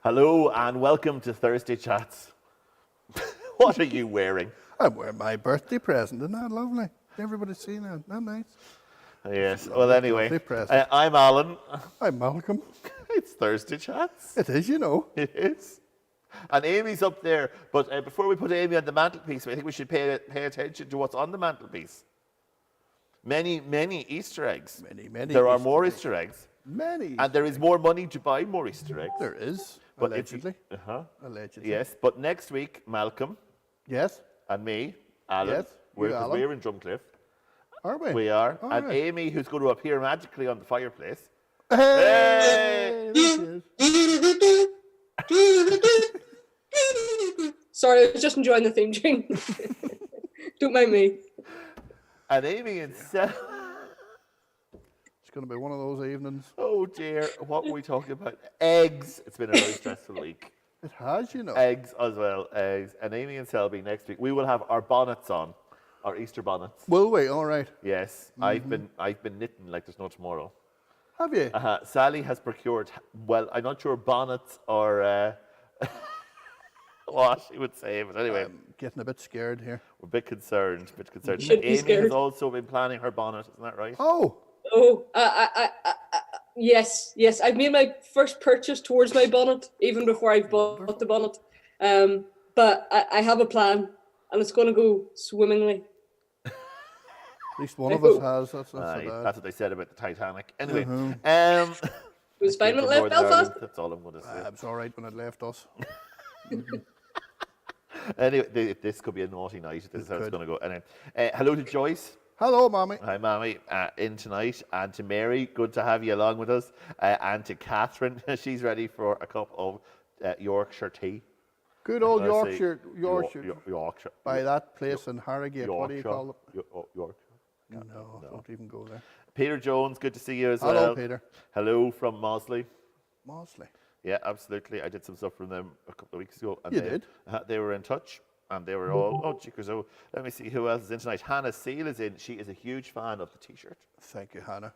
Hello and welcome to Thursday Chats. What are you wearing? I'm wearing my birthday present. Isn't that lovely? Everybody's seen that. Isn't that nice? Yes, Lovely, well anyway, lovely present. I'm Alan. I'm Malcolm. It's Thursday Chats. It is, you know. It is. And Amy's up there, but before we put Amy on the mantelpiece, I think we should pay attention to what's on the mantelpiece. Many Easter eggs. Many. There are more Easter eggs. Many. And there is more money to buy more Easter eggs. There is, But allegedly. Allegedly. Yes, but next week, Malcolm Yes. and me, Alan, Yes, we're in Drumcliffe. Are we? We are. All and right. Amy, who's going to appear magically on the fireplace. Hey! There she is. Sorry, I was just enjoying the theme tune. Don't mind me. And Amy and Seth. It's going to be one of those evenings. Oh dear, what were we talking about? Eggs. It's been a very stressful week. It has, you know. Eggs as well, eggs. And Amy and Selby next week, we will have our bonnets on, our Easter bonnets. Will we? All right. Yes, I've been knitting like there's no tomorrow. Have you? Sally has procured, well, I'm not sure bonnets or what she would say, but anyway. I'm getting a bit scared here. We're a bit concerned. You should be Amy scared. has also been planning her bonnet, isn't that right? Oh, Yes. I've made my first purchase towards my bonnet, even before I've bought the bonnet. But I have a plan, and it's going to go swimmingly. at least one of us has. That's not so Aye, bad. that's what they said about the Titanic. Anyway, It was fine when it left Northern Ireland, Belfast. that's all I'm going to say. It was all right when it left us. Anyway, this could be a naughty night. This is how it's going to go. Anyway, hello to Joyce. Hello, Mommy. Hi, Mammy, in tonight. And to Mary, good to have you along with us. And to Catherine, she's ready for a cup of Yorkshire tea. Good old I'm gonna say Yorkshire. Yorkshire. By that place in Harrogate. What do you call it? Yorkshire. No, don't even go there. Peter Jones, good to see you as Hello, well. Peter. Hello from Mosley. Mosley. Yeah, absolutely. I did some stuff from them a couple of weeks ago. And You did? They were in touch, and they were all, oh, cheekers. Oh, let me see who else is in tonight. Hannah Seal is in. She is a huge fan of the T-shirt. Thank you, Hannah.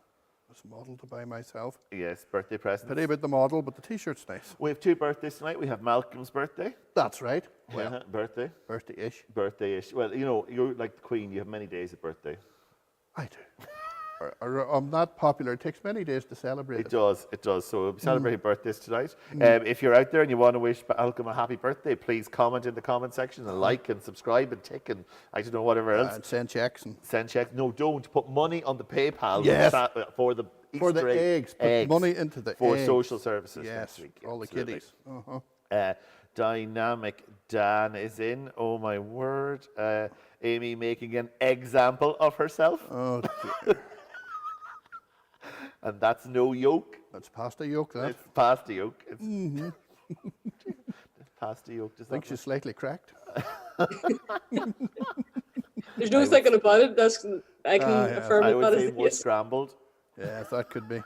It's a model to buy myself. Yes, birthday present. Pity about the model, but the T-shirt's nice. We have two birthdays tonight. We have Malcolm's birthday. That's right. Well, Birthday. birthday-ish. Birthday-ish. Well, you know, you're like the Queen. You have many days of birthday. I do. I'm not popular. It takes many days to celebrate It does. So we'll be celebrating birthdays tonight. If you're out there and you want to wish Malcolm a happy birthday, please comment in the comment section and like and subscribe and tick and I don't know whatever else. And send checks. And Send checks. No, don't. Put money on the PayPal Yes. for the Easter for the eggs. Put money into the for eggs. social services Yes, next week. all the Absolutely. kiddies. Dynamic Dan is in. Oh my word. Amy making an example of herself. Oh, dear. And that's no yoke. That's pasta yolk, that. It's past the yoke. It's, it's past the yoke. Does I think that she's slightly cracked. There's no thinking about it. I can yeah. affirm I it. would That say is the more case. scrambled. Yeah, that could be.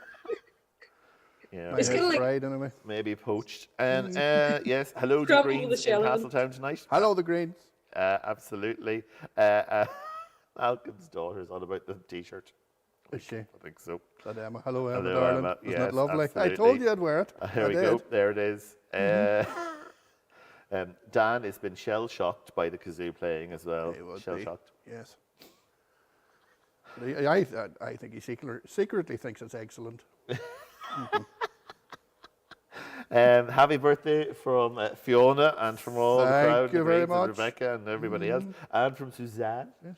Yeah. My It's head's kinda like- fried anyway. Maybe poached. And yes, hello to Scrambled with Greens the shell in in. Castletown tonight. Hello, the Greens. Absolutely. Malcolm's daughter's on about the T-shirt. Is she? I think so. That Emma. Hello, Emma, Hello, darling. Emma. Isn't Yes, that lovely? absolutely. I told you I'd wear it. Here I we did. go. There it is. Dan has been shell-shocked by the kazoo playing as well. He would be. Shell-shocked. Yes. But I think he secretly thinks it's excellent. Happy birthday from Fiona and from all the Thank crowd. you the very Greens and much. Rebecca and everybody else. And from Suzanne. Yes.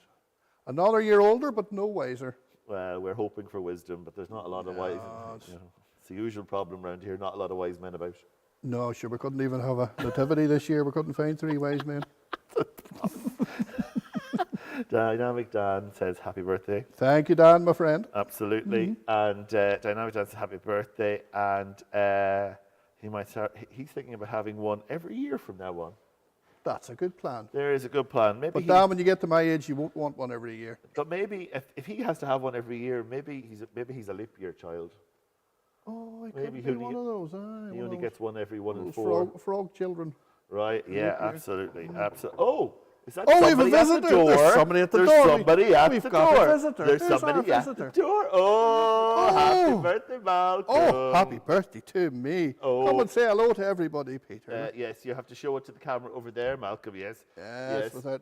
Another year older, but no wiser. Well, we're hoping for wisdom, but there's not a lot of wise. You know, it's the usual problem around here. Not a lot of wise men about. No, sure, we couldn't even have a nativity this year. We couldn't find 3 wise men. Dynamic Dan says happy birthday. Thank you, Dan, my friend. Absolutely. And Dynamic Dan says happy birthday. And he might start. He's thinking about having one every year from now on. That's a good plan. There is a good plan. Maybe. But Dan, when you get to my age, you won't want one every year. But maybe if he has to have one every year, maybe he's a leap year child. Oh, I Maybe could be he'll one get- of those. He only gets one every 1 in those 4. frog children. Right? Yeah, year. absolutely. Oh, Is that Oh, we have a somebody at the visitor. door? There's somebody at the There's door. somebody at We've the got a door. visitor. There's There's our somebody at the visitor. door. Oh, happy Oh. birthday, Malcolm. Oh, happy birthday to me. Oh. Come and say hello to everybody, Peter. Yes, you have to show it to the camera over there, Malcolm, yes. Yes, without...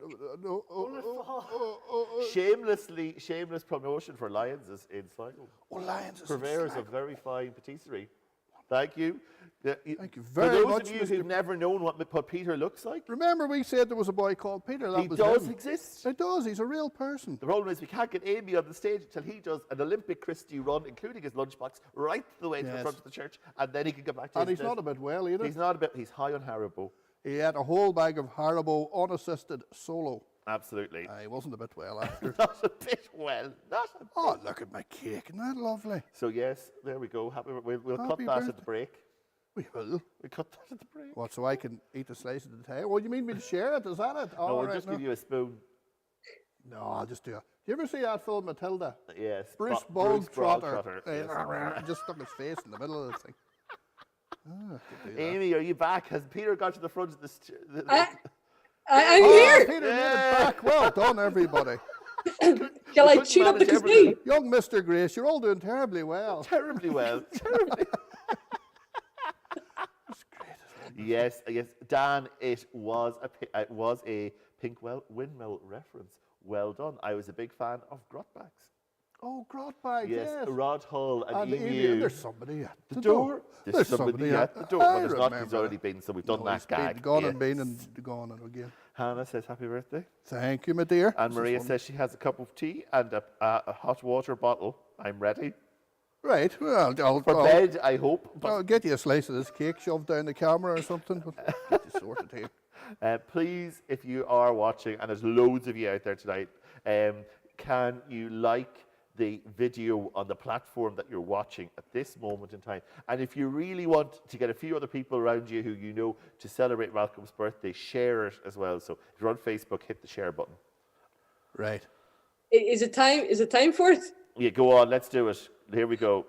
Shameless promotion for Lions is in Sligo. Oh, Lions is Purveyors of very fine patisserie. Thank you. Thank you very For those much, of you Mr. who've never known what Peter looks like, Remember we said there was a boy called Peter? That he was does him. exist. He does. He's a real person. The problem is we can't get Amy on the stage until he does an Olympic Christie run, including his lunchbox, right the way to the Yes. front of the church, and then he can get back to And his he's not a bit well either. He's high on Haribo. He had a whole bag of Haribo unassisted solo. Absolutely. He wasn't a bit well after. Not a bit well. Not a bit. Oh, look at my cake. Isn't that lovely? So yes, there we go. We'll cut Happy that birthday. at the break. We will. We cut that at the break. What, so I can eat a slice at a time? Oh, you mean me to share it? Is that it? No, All we'll right, just no. give you a spoon. No, I'll just do it. Do you ever see that film, Matilda? Yes. Bruce Bruce Bogtrotter. Yes. Just stuck his face in the middle of the thing. Ah, could do that. Amy, are you back? Has Peter got to the front of the... I'm Oh, here. Peter made it back. Well done, everybody. Shall I couldn't cheat up manage the everything. casino? Young Mr. Grace, you're all doing terribly well. Terribly well. Terribly. Yes, Dan, it was a pink windmill reference. Well done. I was a big fan of Grotbacks. Oh, Grotbag, Yes, yes. Rod Hull and And Emu. there's somebody at The door. There's somebody at the door. I But there's not. He's remember already that. been, so we've done No, that he's been gag. gone yes. and been and gone and again. Hannah says happy birthday. Thank you, my dear. And This is Maria fun. says she has a cup of tea and a hot water bottle. I'm ready. Right, well, For bed, I hope. But I'll get you a slice of this cake shoved down the camera or something. But get you sorted here. please, if you are watching, and there's loads of you out there tonight, can you like the video on the platform that you're watching at this moment in time? And if you really want to get a few other people around you who you know to celebrate Malcolm's birthday, share it as well. So if you're on Facebook, hit the share button. Right. Is it time? Is it time for it? Yeah, go on, let's do it. Here we go.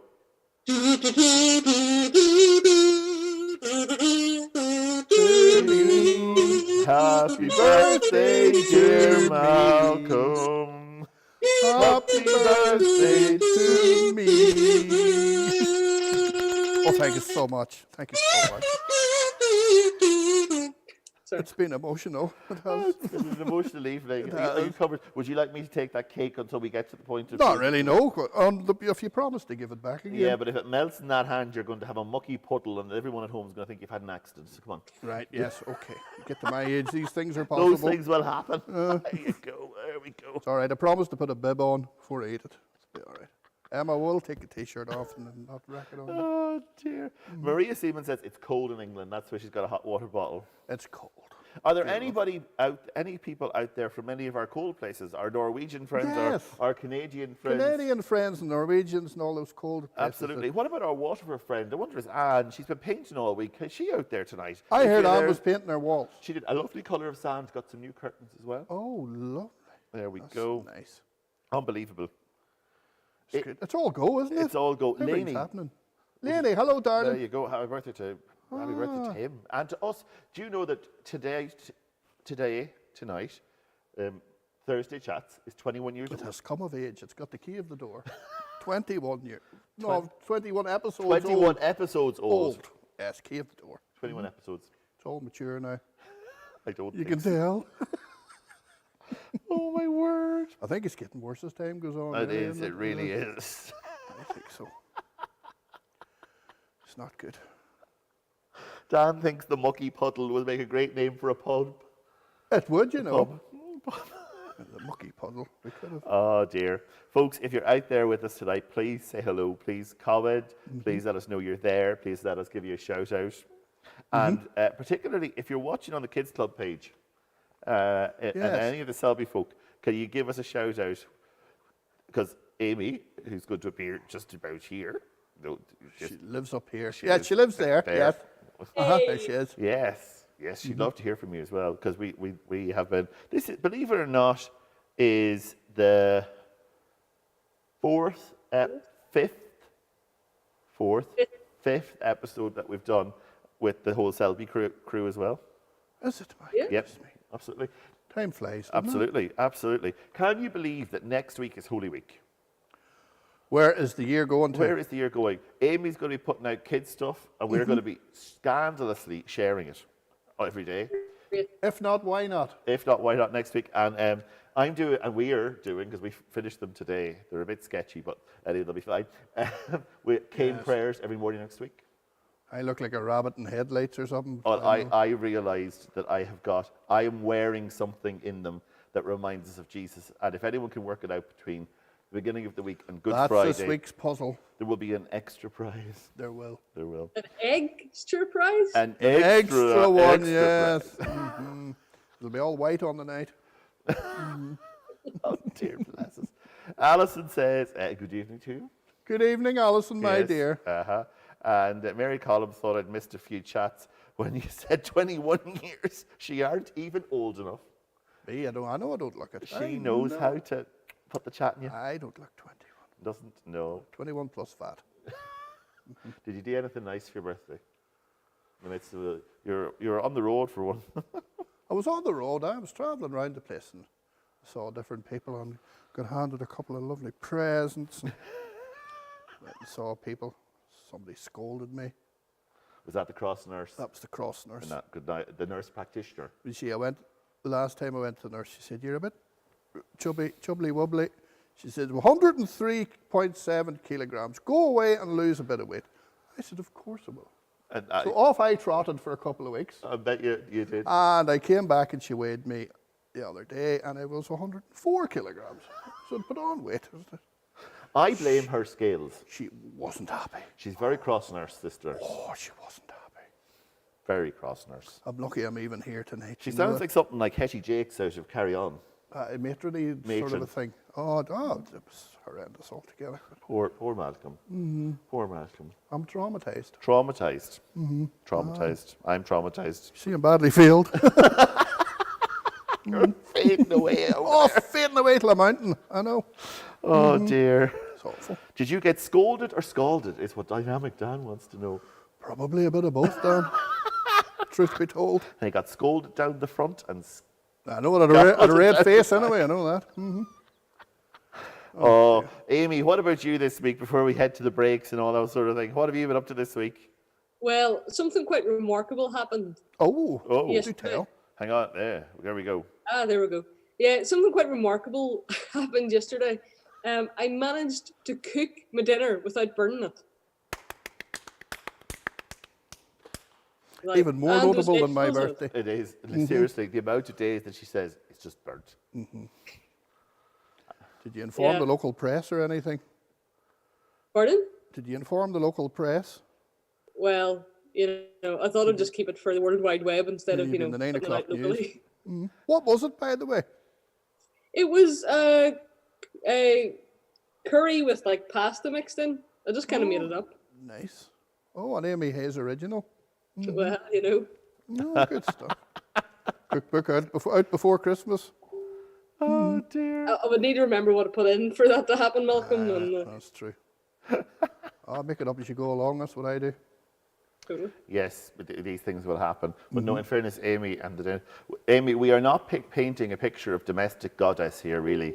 Happy birthday, dear Malcolm. Happy birthday to me. Oh, thank you so much. Thank you so much. It's been emotional. It has. It's been an emotional evening. Are you covered? Would you like me to take that cake until we get to the point of... Not really, no. If you promise to give it back again. Yeah, but if it melts in that hand, you're going to have a mucky puddle and everyone at home is going to think you've had an accident. So come on. Right, yes, okay. You get to my age, these things are possible. Those things will happen. There you go. There we go. It's all right. I promised to put a bib on before I eat it. It'll be all right. Emma will take a T-shirt off and then not rack it on. Oh, dear. Maria Seaman says it's cold in England. That's why she's got a hot water bottle. It's cold. Are there any people out there from any of our cold places? Our Norwegian friends, Yes. our Canadian friends? Canadian friends and Norwegians and all those cold places. Absolutely. What about our Waterford friend? I wonder is Anne. She's been painting all week. Is she out there tonight? I Is heard she Anne there? was painting her walls. She did a lovely colour of sand. Got some new curtains as well. Oh, lovely. There we That's go. nice. Unbelievable. It's good. It's all go, isn't it? It's all go. Everything's Laney, happening. Laney, hello, there darling. you go. Happy birthday to him and to us. Do you know that tonight, Thursday Chats is 21 years It old? has come of age. It's got the key of the door. 21 years. No, 21 episodes 21 old. episodes old. Yes, key of the door. 21 episodes. It's all mature now. I don't You think can so. tell. Oh my word. I think it's getting worse as time goes on. It really, is. isn't It really is. I think so. It's not good. Dan thinks the mucky puddle will make a great name for a pub. It would, you know. Pub. The mucky puddle. We could have. Oh dear. Folks, if you're out there with us tonight, please say hello. Please comment. Please let us know you're there. Please let us give you a shout out. And particularly if you're watching on the Kids Club page and any of the Selby folk, can you give us a shout out? Because Amy, who's going to appear just about here. No, just, She lives up here. she Yeah, lives she lives there. there. Yes. There Hey. she is. yes, she'd love to hear from you as well, because we have been, this is, believe it or not, is the fifth episode that we've done with the whole Selby crew as well. Is it? My Yeah. Yep, goodness me. absolutely. Time flies. doesn't it? Absolutely, absolutely. Can you believe that next week is Holy Week? Where is the year going to? Where is the year going? Amy's going to be putting out kids stuff, and we're going to be scandalously sharing it every day. If not, why not? If not, why not next week? And I'm doing, and we are doing, because we finished them today. They're a bit sketchy, but anyway, they'll be fine. With cane prayers every morning next week. I look like a rabbit in headlights or something. Well, I realised that I am wearing something in them that reminds us of Jesus. And if anyone can work it out between the beginning of the week and Good That's Friday, this week's puzzle. there will be an extra prize. There will. There will. An extra prize? An Extra one, extra yes. prize. It'll be all white on the night. Oh, dear, bless us. Alison says, good evening to you. Good evening, Alison, my Yes, dear. Uh-huh. And Mary Collins thought I'd missed a few chats when you said 21 years. She aren't even old enough. Me, I know I don't look it. She knows how to put the chat in you. I don't look 21. Doesn't know. 21 plus fat. Did you do anything nice for your birthday? I mean, it's you're on the road for one. I was on the road. I was travelling around the place and saw different people and got handed a couple of lovely presents. And went and saw people. Somebody scolded me. Was that the cross nurse? That was the cross nurse. And that, good night, the nurse practitioner. You see, the last time I went to the nurse, she said, "You're a bit chubbly wobbly." She said, 103.7 kilograms. Go away and lose a bit of weight. I said, of course I will. And So off I trotted for a couple of weeks. I bet you did. And I came back and she weighed me the other day and I was 104 kilograms. So I put on weight. I blame her scales. She wasn't happy. She's very cross nurse, this nurse. Oh, she wasn't happy. Very cross nurse. I'm lucky I'm even here tonight. She you know sounds that? like something like Hetty Jakes out of Carry On. A matronly sort of Matron. a thing. Oh, it was horrendous altogether. Poor Malcolm. Poor Malcolm. I'm traumatized. Traumatized. Traumatized. I'm traumatized. See, I'm badly failed. You're fading away. Oh, fading away to the mountain. I know. Oh dear. It's awful. Did you get scolded or scalded? Is what Dynamic Dan wants to know. Probably a bit of both, Dan. Truth be told. And he got scolded down the front and. I know it had a red face anyway, I know that. Oh, Amy, what about you this week before we head to the breaks and all that sort of thing? What have you been up to this week? Well, something quite remarkable happened. Oh, Oh, do tell. hang on. There we go. Ah, there we go. Yeah, something quite remarkable happened yesterday. I managed to cook my dinner without burning it. Like, Even more and those notable than my vegetables in it. birthday. It is. Seriously, the amount of days that she says it's just burnt. Did you inform Yeah. the local press or anything? Pardon? Did you inform the local press? Well, I thought I'd just keep it for the World Wide Web instead Yeah, of, you've been the 9 putting it out o'clock news. locally. What was it, by the way? It was a curry with like pasta mixed in. I just kind of made it up. Nice. Oh, an Amy Hayes original. Well, No, good stuff. Cookbook out before Christmas. Oh dear. I would need to remember what to put in for that to happen, Malcolm. That's true. I'll make it up as you go along. That's what I do. Yes, but these things will happen. But no, in fairness, Amy, Amy, we are not painting a picture of domestic goddess here, really.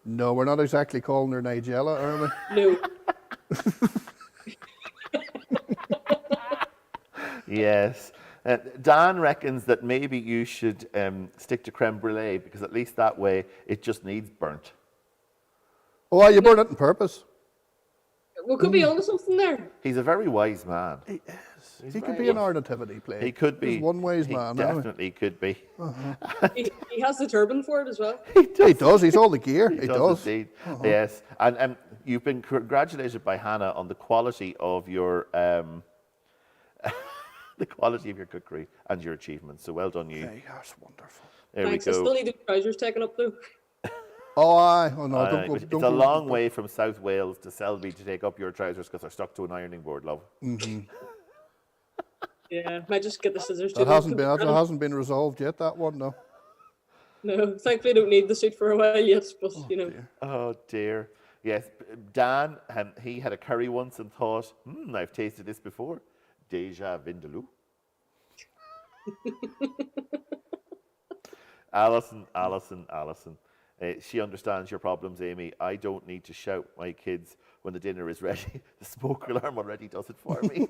No, we're not exactly calling her Nigella, are we? No. Yes. Dan reckons that maybe you should stick to creme brulee because at least that way it just needs burnt. Oh, you burn it on purpose. We could be onto something there. He's a very wise man. He is. He's He could very be an wise. our nativity play. He could be. He's one wise he man. anyway. definitely could be. He has the turban for it as well. He does. He's all the gear. He does. Indeed. Yes. And you've been congratulated by Hannah on the quality of your the quality of your cookery and your achievements. So well done, you. Hey, that's wonderful. There Thanks. we I go. still need the trousers taken up though. Oh, aye. Oh, no, Aye, don't go. it's Don't a go- long way from South Wales to Selby to take up your trousers because they're stuck to an ironing board, love. Yeah, might just get the scissors. That too. that hasn't been resolved yet, that one, no. No, thankfully I don't need the suit for a while yet, but Dear. Oh dear. Yes, Dan, he had a curry once and thought, I've tasted this before. Deja Vindaloo. Alison. She understands your problems, Amy. I don't need to shout my kids when the dinner is ready. The smoke alarm already does it for me.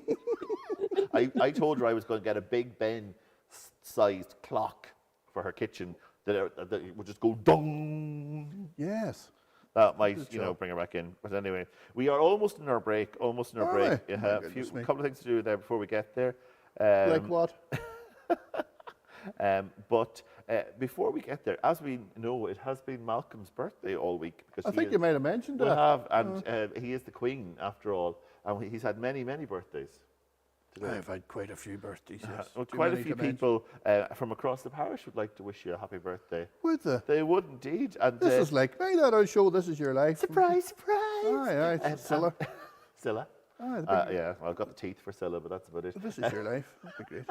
I told her I was going to get a Big Ben-sized clock for her kitchen that would just go dong. Yes. That might, bring her back in. But anyway, we are almost in our break. Right. Yeah, My a goodness me. couple of things to do there before we get there. Like what? But before we get there, as we know, it has been Malcolm's birthday all week. Because I think you might have mentioned we that. have, and he is the Queen after all, and he's had many, many birthdays. Today. I've had quite a few birthdays, yes. Well, Too quite a many few to mention. people from across the parish would like to wish you a happy birthday. Would they? They would indeed. And This is like, hey, that show, This Is Your Life. surprise. Aye, aye, Scylla. Scylla. Aye, Yeah, well, I've got the teeth for Scylla, but that's about it. This Is Your Life. That'd be great.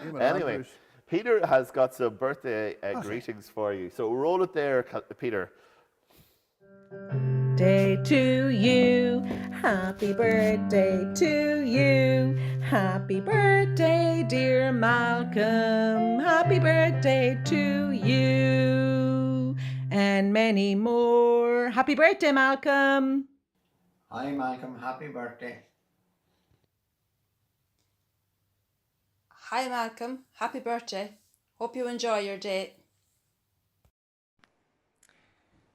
Eamon Anyway, Andrews. Peter has got some birthday greetings for you. So roll it there, Peter. Day to you, happy birthday to you, happy birthday dear Malcolm, happy birthday to you, and many more. Happy birthday, Malcolm. Hi Malcolm, happy birthday. Hi Malcolm, happy birthday. Hope you enjoy your day.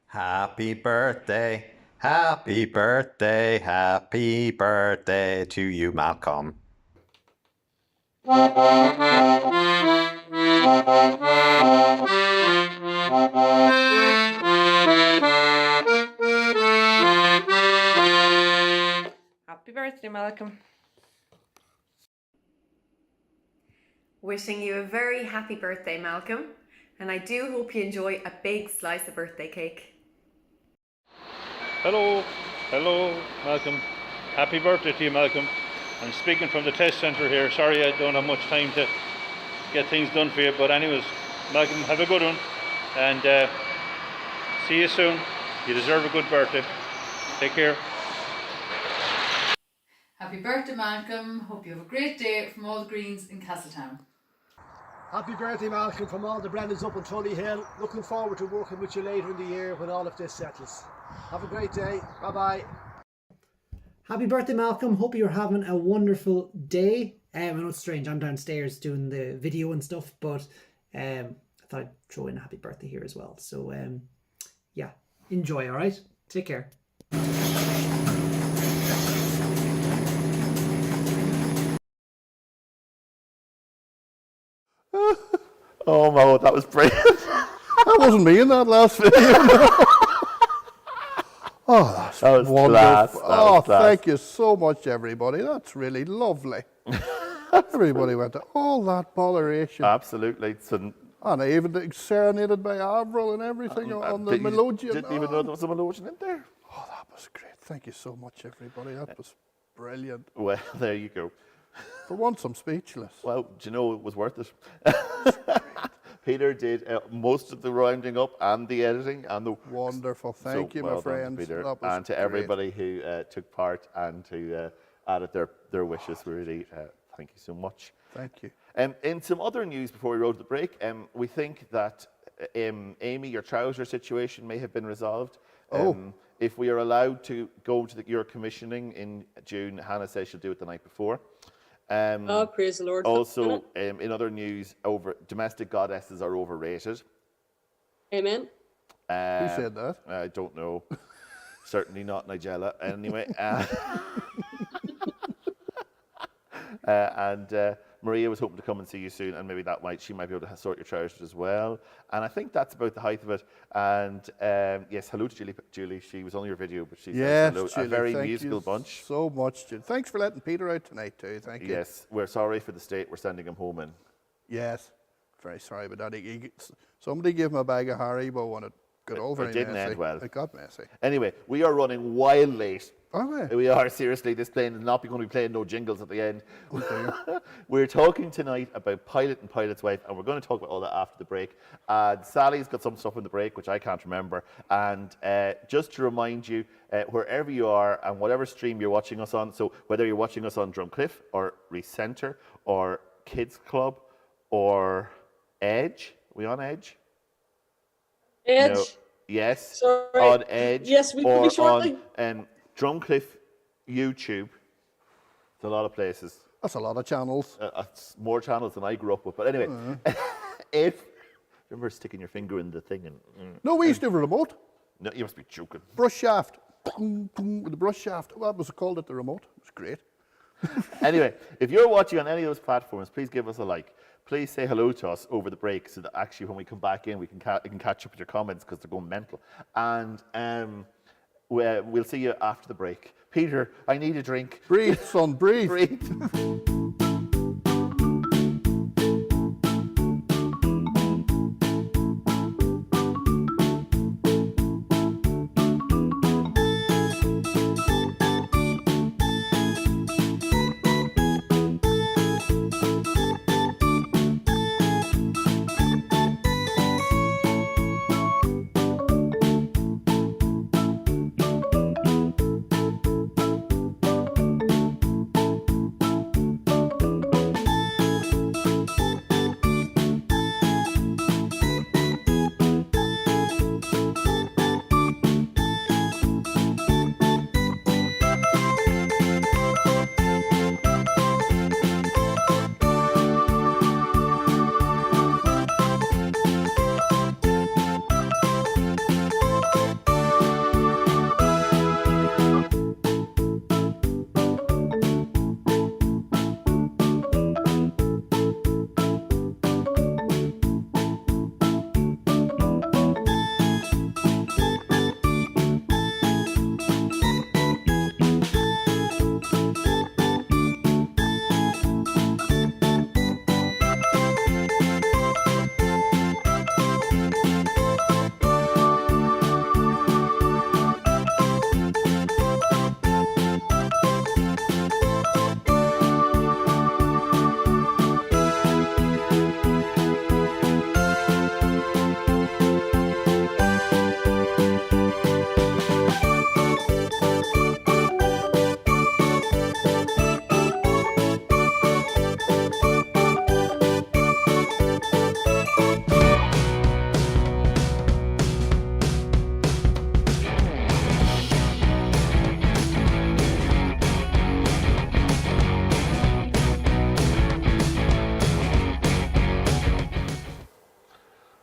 Happy birthday, happy birthday, happy birthday to you, Malcolm. Happy birthday, Malcolm. Wishing you a very happy birthday, Malcolm, and I do hope you enjoy a big slice of birthday cake. Hello, Malcolm. Happy birthday to you, Malcolm. I'm speaking from the test centre here. Sorry I don't have much time to get things done for you, but anyways, Malcolm, have a good one, and see you soon. You deserve a good birthday. Take care. Happy birthday, Malcolm. Hope you have a great day from all the Greens in Castletown. Happy birthday, Malcolm, from all the Brennans up on Tully Hill. Looking forward to working with you later in the year when all of this settles. Have a great day. Bye-bye. Happy birthday, Malcolm. Hope you're having a wonderful day. I know it's strange. I'm downstairs doing the video and stuff, but I thought I'd throw in a happy birthday here as well. So, yeah, enjoy, all right? Take care. Oh, Mo, that was brilliant. That wasn't me in that last video. Oh, that's That was wonderful. class. That was class. Thank you so much, everybody. That's really lovely. Everybody went to all that botheration. Absolutely. So, And I even serenaded by Avril and everything on the melodeon. Didn't even know there was a melodeon in there. Oh, that was great. Thank you so much, everybody. That was brilliant. Well, there you go. For once, I'm speechless. Well, do you know it was worth it? Peter did most of the rounding up and the editing and the wonderful. Thank you, my friends. Peter, That was and to great. everybody who took part and who added their wishes. Really, thank you so much. Thank you. In some other news before we roll to the break, we think that Amy, your trouser situation may have been resolved. If we are allowed to go to your commissioning in June, Hannah says she'll do it the night before. Oh, praise the Lord. Also, in other news, domestic goddesses are overrated. Amen. Who said that? I don't know. Certainly not Nigella. Anyway. And Maria was hoping to come and see you soon, and maybe she might be able to sort your trousers as well. And I think that's about the height of it. And yes, hello to Julie. She was on your video, but she says hello. Julie, a very thank musical you bunch. So much, Julie. Thanks for letting Peter out tonight too. Thank you. Yes, we're sorry for the state we're sending him home in. Yes, very sorry about that. Somebody gave him a bag of Haribo and it got all very It didn't messy. end well. It got messy. Anyway, we are running wild late. Are we? We are, seriously. This plane is not going to be playing no jingles at the end. Okay. We're talking tonight about Pilot and Pilot's Wife, and we're going to talk about all that after the break. Sally's got some stuff in the break, which I can't remember. And just to remind you, wherever you are and whatever stream you're watching us on, so whether you're watching us on Drumcliffe or Recenter or Kids Club or Edge, we on Edge? Edge. No. Yes. Sorry. On Edge. Yes, we or pretty shortly. on Drumcliffe YouTube. It's a lot of places. That's a lot of channels. It's more channels than I grew up with. But anyway, if remember sticking your finger in the thing and No, we used to have a remote. no, you must be joking. Brush shaft. With the brush shaft. What was it called at the remote? It was great. Anyway, if you're watching on any of those platforms, please give us a like. Please say hello to us over the break so that actually when we come back in, we can catch up with your comments because they're going mental. And we'll see you after the break. Peter, I need a drink. Breathe, son, breathe. Breathe.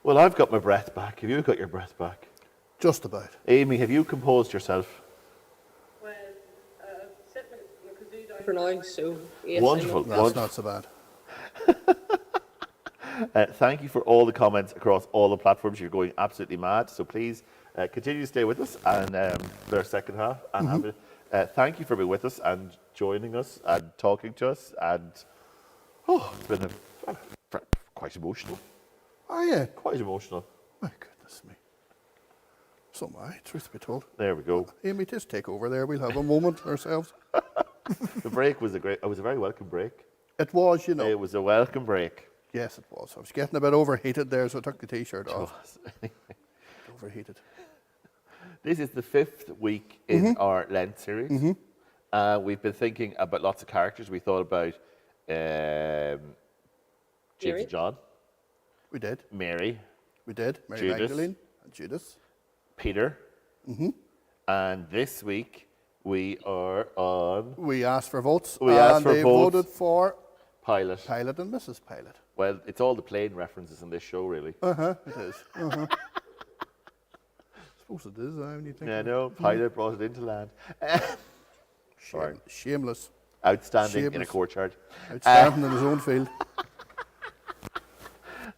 Well, I've got my breath back. Have you got your breath back? Just about. Amy, have you composed yourself? Well, set my kazoo down for now, so yes. Wonderful. That's not so bad. Thank you for all the comments across all the platforms. You're going absolutely mad. So please continue to stay with us and for our second half. And thank you for being with us and joining us and talking to us. And it's been quite emotional. Oh, yeah. Quite emotional. My goodness me. So am I, truth be told. There we go. Amy, just take over there. We'll have a moment ourselves. The break was it was a very welcome break. It was, you know. It was a welcome break. Yes, it was. I was getting a bit overheated there, so I took the T-shirt off. Overheated. This is the 5th week in our Lent series. We've been thinking about lots of characters. We thought about James and John. We did. Mary. We did. Mary Judas. Magdalene and Judas. Peter. And this week we are on... We asked for votes. We asked for they votes. voted for Pilate. Pilate and Mrs. Pilate. Well, it's all the plane references in this show, really. It is. I suppose it is, when you think Yeah, of it. no, Pilate brought it into land. Sorry. Shameless. Outstanding in a Shameless. courtyard. Outstanding in his own field.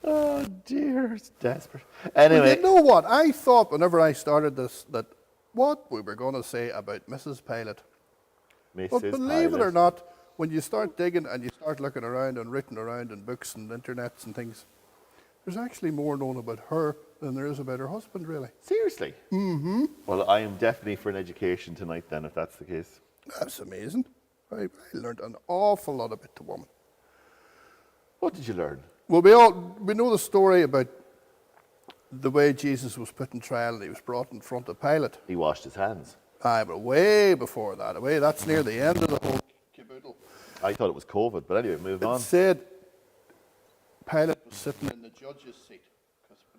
Oh dear, it's desperate. But Anyway, you know what? I thought whenever I started this that what we were going to say about Mrs. Pilate. But Mrs. believe it or Pilate. not, when you start digging and you start looking around and written around in books and internets and things, there's actually more known about her than there is about her husband, really. Seriously? Well, I am definitely for an education tonight then, if that's the case. That's amazing. I learned an awful lot about the woman. What did you learn? Well, we know the story about the way Jesus was put in trial and he was brought in front of Pilate. He washed his hands. Aye, but way before that, that's near the end of the whole caboodle. I thought it was COVID, but anyway, move It on. said Pilate was sitting in the judge's seat.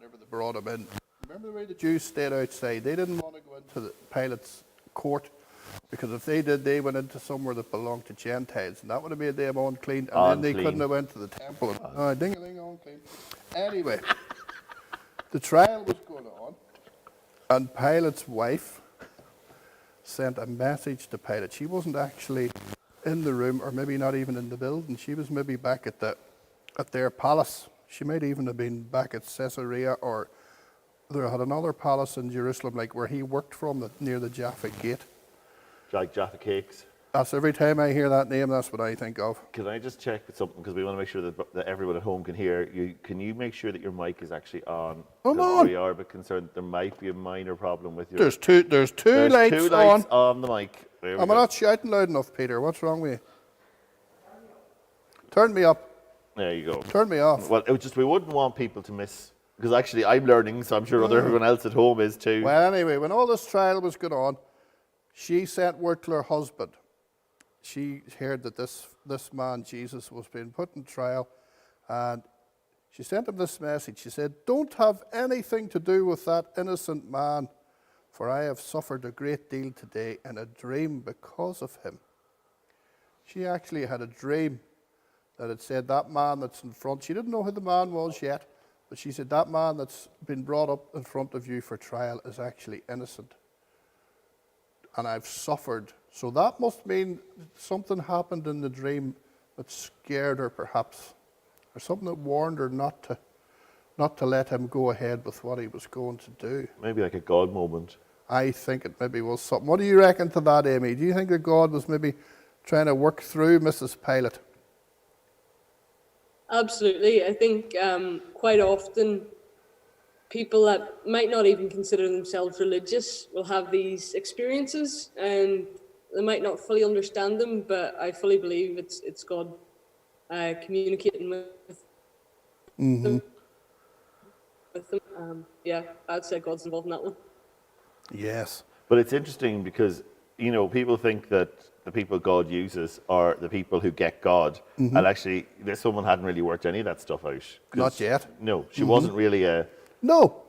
whenever they brought him in. Remember the way the Jews stayed outside? They didn't want to go into the Pilate's court, because if they did, they went into somewhere that belonged to Gentiles, and that would have made them unclean, and then they couldn't have went to the temple. Ding-a-ling, unclean. Anyway, the trial was going on, and Pilate's wife sent a message to Pilate. She wasn't actually in the room, or maybe not even in the building. She was maybe back at their palace. She might even have been back at Caesarea, or they had another palace in Jerusalem, like where he worked from, near the Jaffa Gate. Like Jaffa Cakes. That's every time I hear that name, that's what I think of. Can I just check with something, because we want to make sure that everyone at home can hear you. Can you make sure that your mic is actually on? I'm on. We are a bit concerned there might be a minor problem with your... There's two lights on the mic. Am I not shouting loud enough, Peter? What's wrong with you? Turn me up. There you go. Turn me off. Well, it was just, we wouldn't want people to miss, because actually I'm learning, so I'm sure everyone else at home is too. Well, anyway, when all this trial was going on, she sent word to her husband. She heard that this man, Jesus, was being put in trial, and she sent him this message. She said, "Don't have anything to do with that innocent man, for I have suffered a great deal today in a dream because of him." She actually had a dream that had said that man that's in front, she didn't know who the man was yet, but she said that man that's been brought up in front of you for trial is actually innocent. And I've suffered. So that must mean something happened in the dream that scared her, perhaps, or something that warned her not to let him go ahead with what he was going to do. Maybe like a God moment. I think it maybe was something. What do you reckon to that, Amy? Do you think that God was maybe trying to work through Mrs. Pilate? Absolutely. I think quite often people that might not even consider themselves religious will have these experiences, and they might not fully understand them, but I fully believe it's God communicating with them. Yeah, I'd say God's involved in that one. Yes. But it's interesting because, you know, people think that the people God uses are the people who get God. And actually, this woman hadn't really worked any of that stuff out. Not yet. No, she wasn't really a... No.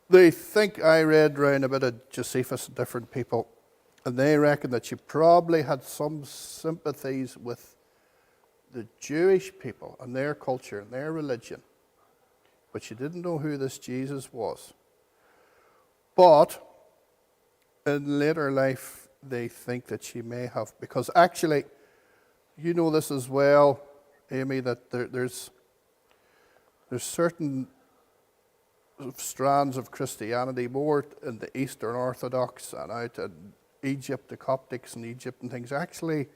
They think, I read around a bit of Josephus and different people, and they reckon that she probably had some sympathies with the Jewish people and their culture and their religion, but she didn't know who this Jesus was. But in later life, they think that she may have, because actually, you know this as well, Amy, that there's certain strands of Christianity, more in the Eastern Orthodox and out in Egypt, the Coptics in Egypt and things, actually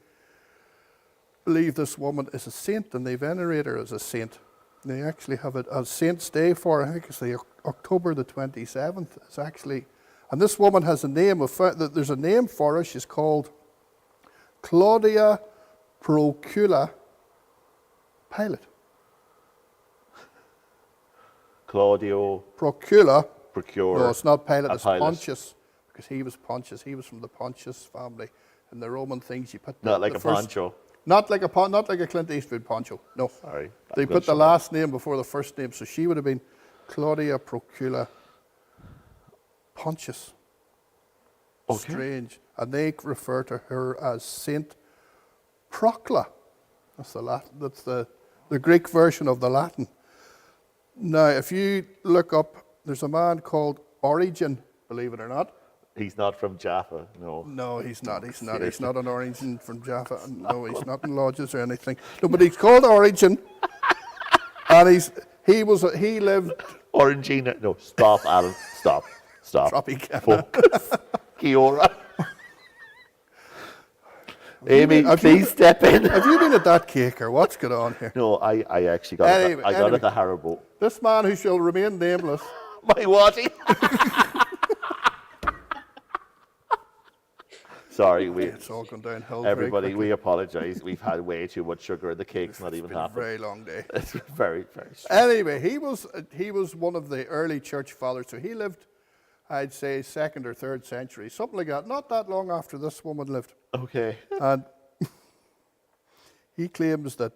believe this woman is a saint, and they venerate her as a saint. They actually have a saint's day for her. I think it's the October the 27th. It's actually, and this woman has a name. There's a name for her. She's called Claudia Procula Pilate. Claudio Procula. Procure. No, it's not Pilate. It's Pilate. Pontius, because he was Pontius. He was from the Pontius family. In the Roman things, you put Not like a poncho. Not like a Clint Eastwood poncho. No. Sorry. They put the last name before the first name, so she would have been Claudia Procula Pontius. Okay. Strange. And they refer to her as Saint Procla. That's the Latin. That's the Greek version of the Latin. Now, if you look up, there's a man called Origen, believe it or not. He's not from Jaffa, no. No, he's not. He's not. He's not an Origen from Jaffa. No, he's not in lodges or anything. No, but he's called Origen, and he lived. Orangina. No, stop, Alan. Stop. Tropicana. Kiora. Amy, please step in. Have you been at that cake, or what's going on here? No, I actually got it. I got it at the Haribo. This man who shall remain nameless. My Watty. Sorry, it's all gone downhill. Everybody, we apologise. We've had way too much sugar. The cake's not even happening. It's been a very long day. It's very, very strange. Anyway, he was one of the early church fathers. So he lived, I'd say, 2nd or 3rd century, something like that. Not that long after this woman lived. Okay. And he claims that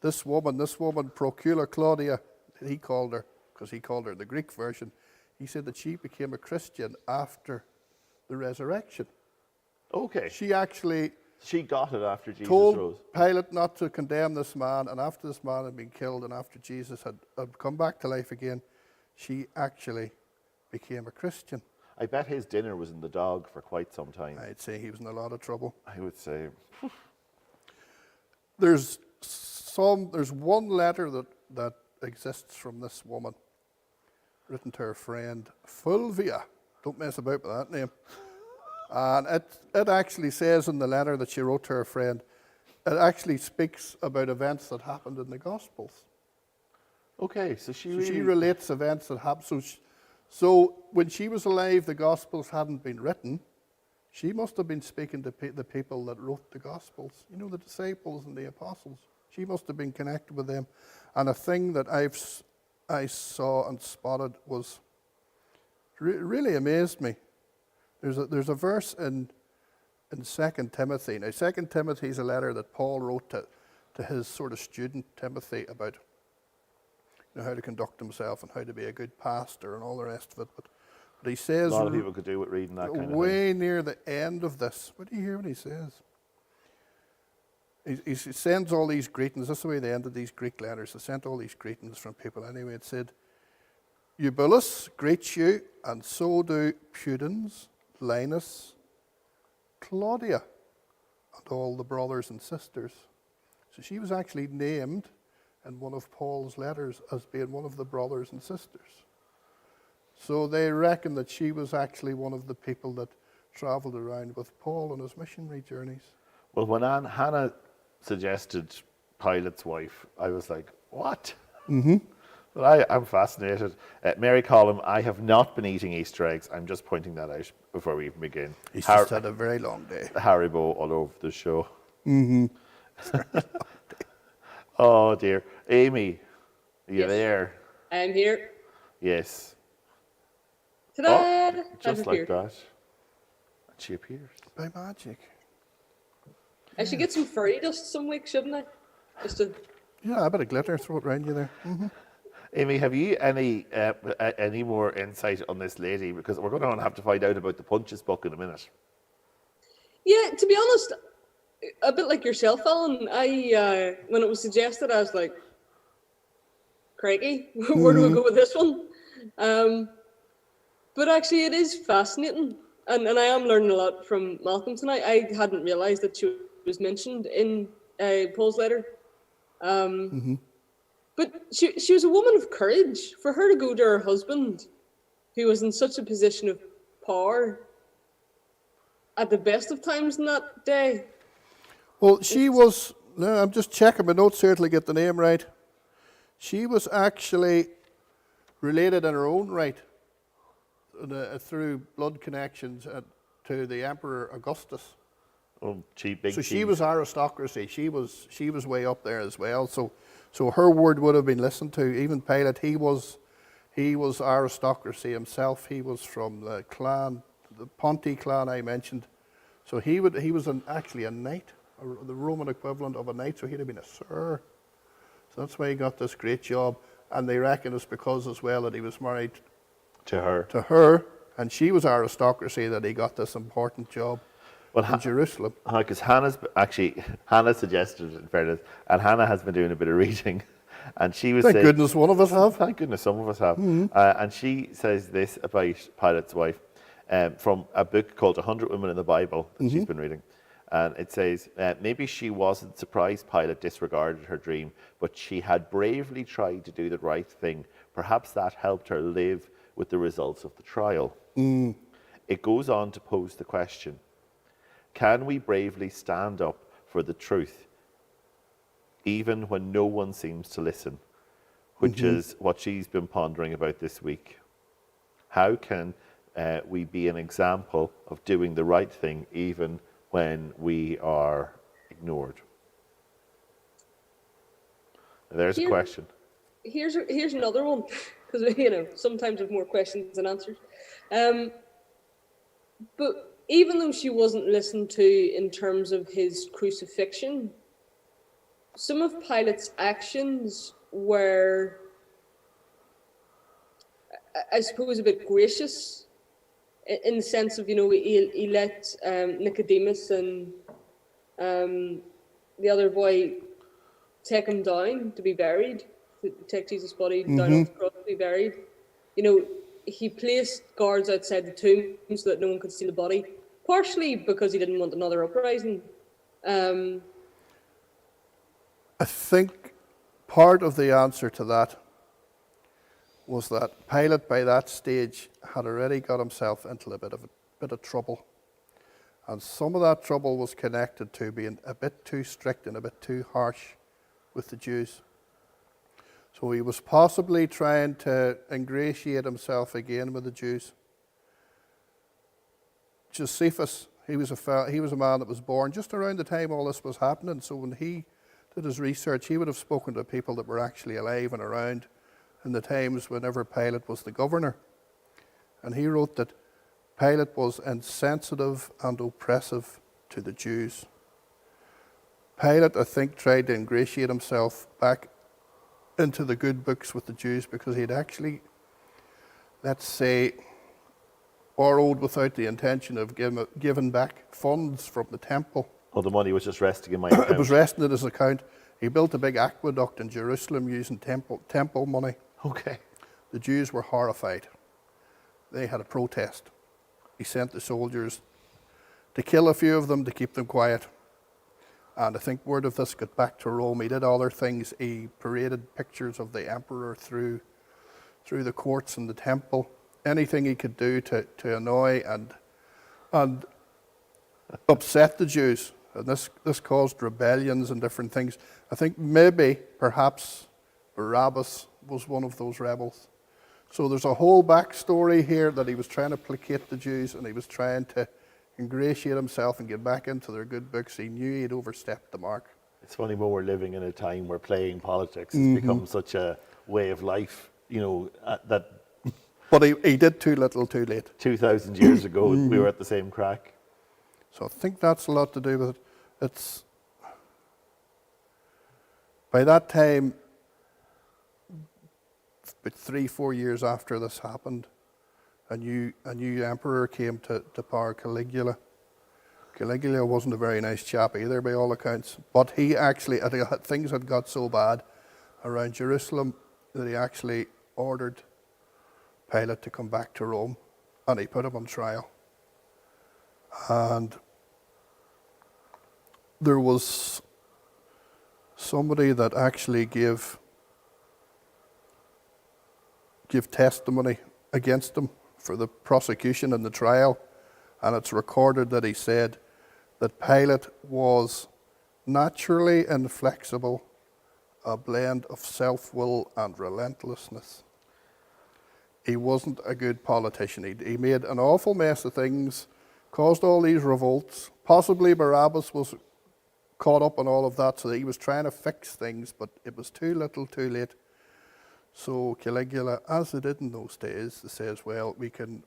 this woman, Procula Claudia, he called her because he called her the Greek version. He said that she became a Christian after the resurrection. Okay. She actually She got it after Jesus told rose. Pilate not to condemn this man, and after this man had been killed and after Jesus had come back to life again, she actually became a Christian. I bet his dinner was in the dog for quite some time. I'd say he was in a lot of trouble. I would say. There's one letter that exists from this woman, written to her friend Fulvia. Don't mess about with that name. And it actually says in the letter that she wrote to her friend, it actually speaks about events that happened in the Gospels. Okay, so she relates events that happened. So when she was alive, the Gospels hadn't been written. She must have been speaking to the people that wrote the Gospels. You know, the disciples and the apostles. She must have been connected with them. And a thing that I saw and spotted was really amazed me. There's a verse in 2 Timothy. Now, 2 Timothy is a letter that Paul wrote to his sort of student Timothy about how to conduct himself and how to be a good pastor and all the rest of it. But he says... A lot of people could do with reading that kind of thing. Way near the end of this. What do you hear what he says? He sends all these greetings. That's the way they ended these Greek letters. They sent all these greetings from people. Anyway, it said, Eubulus greets you, and so do Pudens, Linus, Claudia, and all the brothers and sisters. So she was actually named in one of Paul's letters as being one of the brothers and sisters. So they reckon that she was actually one of the people that travelled around with Paul on his missionary journeys. Well, when Hannah suggested Pilate's wife, I was like, what? Mm-hmm. But I'm fascinated. Mary Collum, I have not been eating Easter eggs. I'm just pointing that out before we even begin. He's just had a very long day. Haribo all over the show. Mm-hmm. Oh, dear. Amy, are you there? I'm here. Yes. Ta-da! Oh, just like that. And she appears. By magic. I should get some fairy dust some week, shouldn't I? Just to... Yeah, a bit of glitter, throw it around you there. Mm-hmm. Amy, have you any more insight on this lady? Because we're going to have to find out about the Punches book in a minute. Yeah, to be honest, a bit like yourself, Alan, I when it was suggested, I was like, crikey, where do I go with this one? But actually, it is fascinating. And I am learning a lot from Malcolm tonight. I hadn't realised that she was mentioned in Paul's letter. But she was a woman of courage. For her to go to her husband, who was in such a position of power at the best of times in that day. Well, she was, no, I'm just checking my notes here to get the name right. She was actually related in her own right through blood connections to the Emperor Augustus. Oh, so she was aristocracy. She was way up there as well. So her word would have been listened to. Even Pilate, he was aristocracy himself. He was from the clan, the Ponti clan I mentioned. So he was actually a knight, the Roman equivalent of a knight. So he'd have been a sir. So that's why he got this great job. And they reckon it's because as well that he was married to her, and she was aristocracy, that he got this important job in Jerusalem. Because Hannah suggested, in fairness, and Hannah has been doing a bit of reading, and she was Thank saying, goodness one of us have. Thank goodness some of us have. Mm-hmm. And she says this about Pilate's wife from a book called 100 Women in the Bible that she's been reading. And it says, maybe she wasn't surprised Pilate disregarded her dream, but she had bravely tried to do the right thing. Perhaps that helped her live with the results of the trial. It goes on to pose the question, can we bravely stand up for the truth, even when no one seems to listen, which is what she's been pondering about this week. How can we be an example of doing the right thing, even when we are ignored? There's a question. Here's another one, because sometimes have more questions than answers. But even though she wasn't listened to in terms of his crucifixion, some of Pilate's actions were I suppose, a bit gracious in the sense of, you know, he let Nicodemus and the other boy take him down to be buried, to take Jesus' body down off the cross to be buried. You know, he placed guards outside the tomb so that no one could steal the body, partially because he didn't want another uprising. I think part of the answer to that was that Pilate, by that stage, had already got himself into a bit of trouble. And some of that trouble was connected to being a bit too strict and a bit too harsh with the Jews. So he was possibly trying to ingratiate himself again with the Jews. Josephus, he was a man that was born just around the time all this was happening. So when he did his research, he would have spoken to people that were actually alive and around in the times whenever Pilate was the governor. And he wrote that Pilate was insensitive and oppressive to the Jews. Pilate, I think, tried to ingratiate himself back into the good books with the Jews because he'd actually, let's say, borrowed without the intention of giving back funds from the temple. Oh, the money was just resting in my account. It was resting in his account. He built a big aqueduct in Jerusalem using temple money. Okay. The Jews were horrified. They had a protest. He sent the soldiers to kill a few of them to keep them quiet. And I think word of this got back to Rome. He did other things. He paraded pictures of the emperor through the courts and the temple. Anything he could do to annoy and upset the Jews. And this caused rebellions and different things. I think perhaps Barabbas was one of those rebels. So there's a whole backstory here that he was trying to placate the Jews and he was trying to ingratiate himself and get back into their good books. He knew he'd overstepped the mark. It's funny when we're living in a time where playing politics has become such a way of life, you know, that... But he did too little, too late. 2,000 years ago, we were at the same crack. So I think that's a lot to do with it. It's... By that time, about 3-4 years after this happened, a new emperor came to power, Caligula. Caligula wasn't a very nice chap either, by all accounts. But he actually, things had got so bad around Jerusalem that he actually ordered Pilate to come back to Rome, and he put him on trial. And there was somebody that actually gave testimony against him for the prosecution and the trial, and it's recorded that he said that Pilate was naturally inflexible, a blend of self-will and relentlessness. He wasn't a good politician. He made an awful mess of things, caused all these revolts. Possibly Barabbas was caught up in all of that, so that he was trying to fix things, but it was too little, too late. So Caligula, as they did in those days, they says, well, we can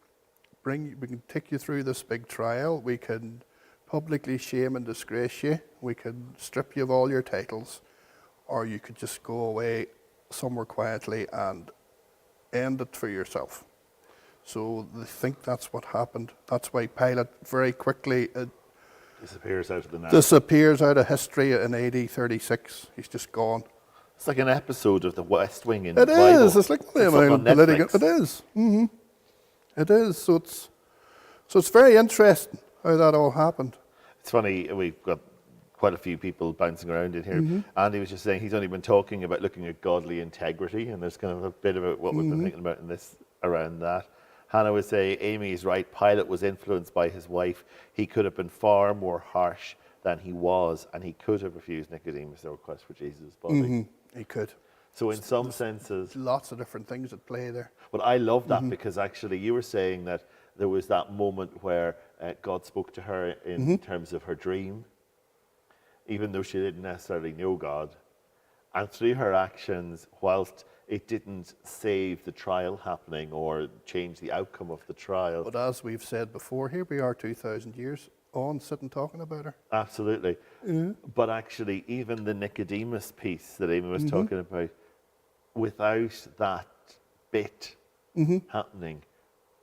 take you through this big trial, we can publicly shame and disgrace you, we can strip you of all your titles, or you could just go away somewhere quietly and end it for yourself. So they think that's what happened. That's why Pilate very quickly disappears out of the narrative. Disappears out of history in AD 36. He's just gone. It's like an episode of The West Wing in It the Bible. is. It's like political. It is. Mm-hmm. It is. So it's very interesting how that all happened. It's funny. We've got quite a few people bouncing around in here. Andy was just saying he's only been talking about looking at godly integrity, and there's kind of a bit about what we've been thinking about in this around that. Hannah would say Amy is right. Pilate was influenced by his wife. He could have been far more harsh than he was, and he could have refused Nicodemus the request for Jesus' body. He could. So in some senses, lots of different things at play there. But I love that because actually you were saying that there was that moment where God spoke to her in terms of her dream, even though she didn't necessarily know God. And through her actions, whilst it didn't save the trial happening or change the outcome of the trial. But as we've said before, here we are 2,000 years on sitting talking about her. Absolutely. But actually, even the Nicodemus piece that Amy was talking about, without that bit happening,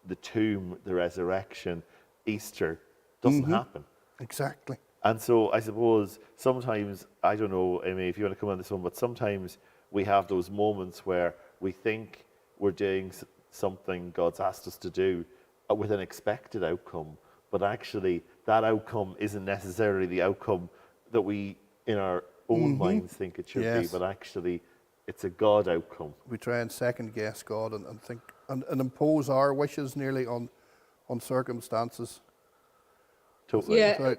the tomb, the resurrection, Easter doesn't happen. Exactly. And so I suppose sometimes, I don't know, Amy, if you want to come on this one, but sometimes we have those moments where we think we're doing something God's asked us to do with an expected outcome, but actually that outcome isn't necessarily the outcome that we, in our own minds, think it should be, but actually it's a God outcome. We try and second guess God and think and impose our wishes nearly on circumstances. Totally. Yeah.